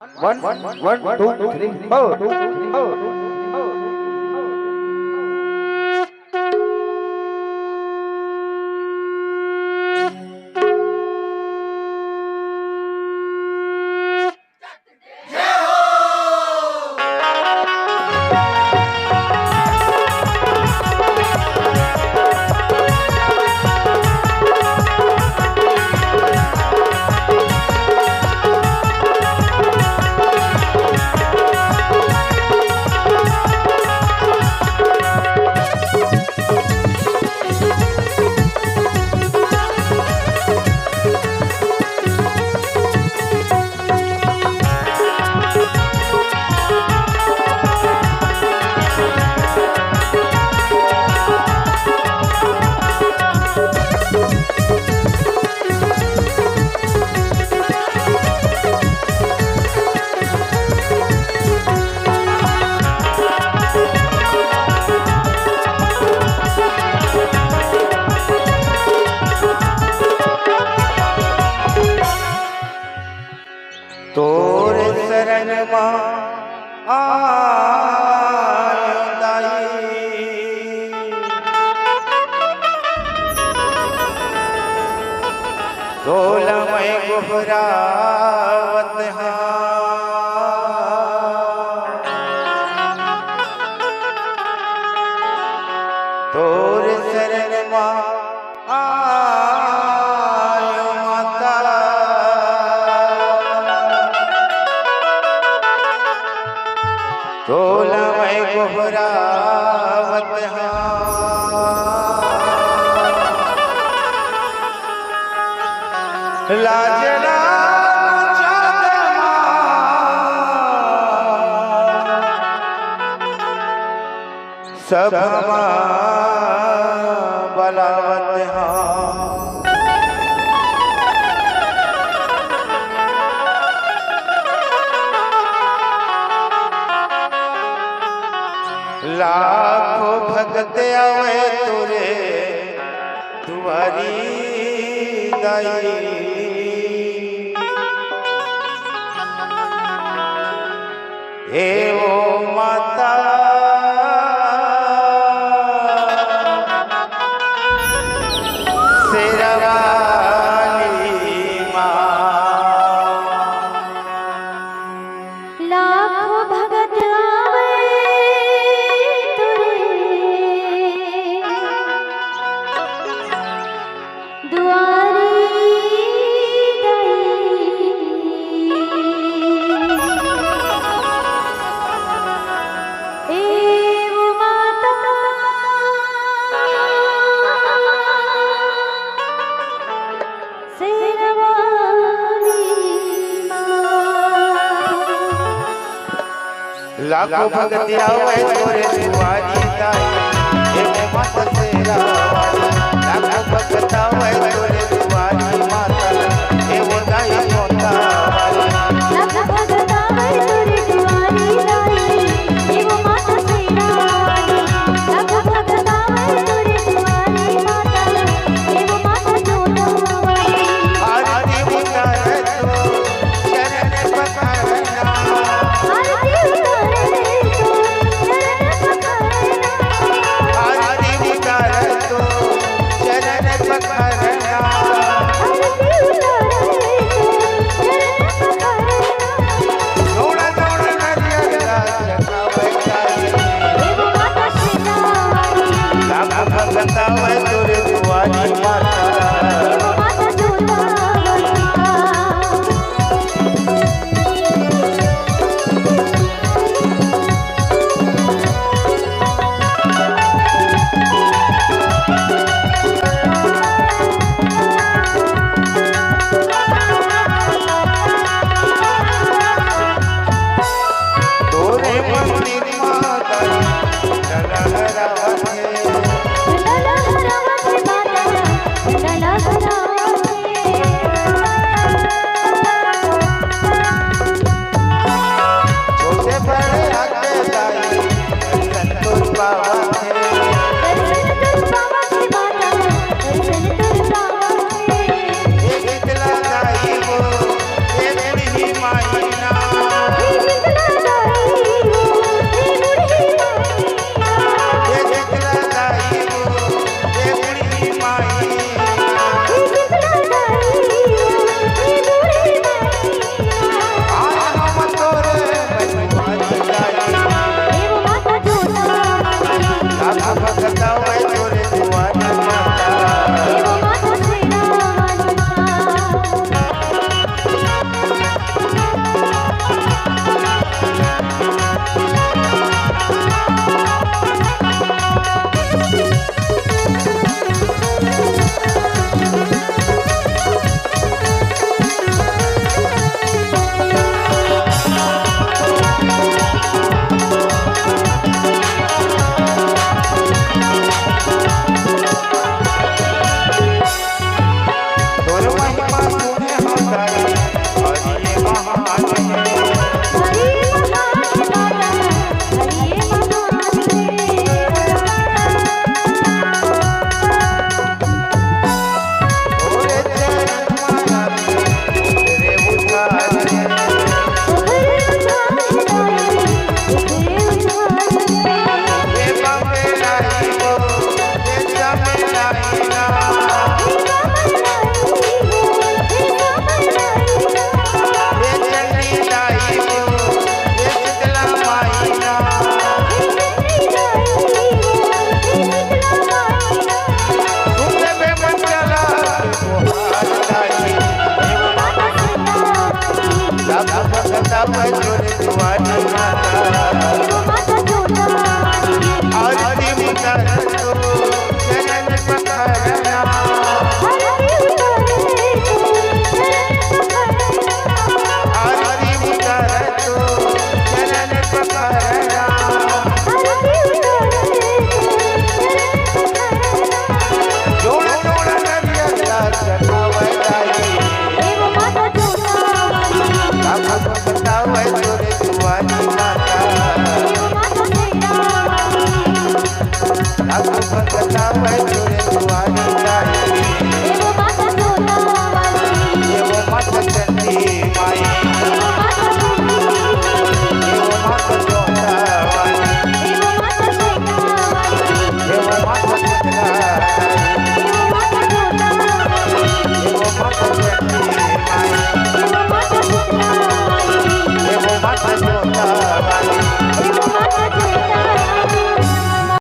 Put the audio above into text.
One, two, three, four. तोर शरण तोल मैं गुहरावत तोर शरण तोल मैं गुहरावत लाजला सब बलावत लाखों भगत आवे तुरे तुम्हारी दाई हे ओ माता शेरावाली माँ लाखों भगत लाखों भगत आवे तोरे दुआरी दाई हे माता शेरावाली लाखों भगत आवे तोरे दुआरी माता हे वो दाई मोता लाखों भगत आवे तोरे दुआरी दाई हे वो माता शेरावाली लाखों भगत आवे तोरे दुआरी माता हे वो माता जोतावाली आरती उतारे तो चरण पखारना आरती उतारे तो चरण पखारना आरती उतारे तो હોય તોરે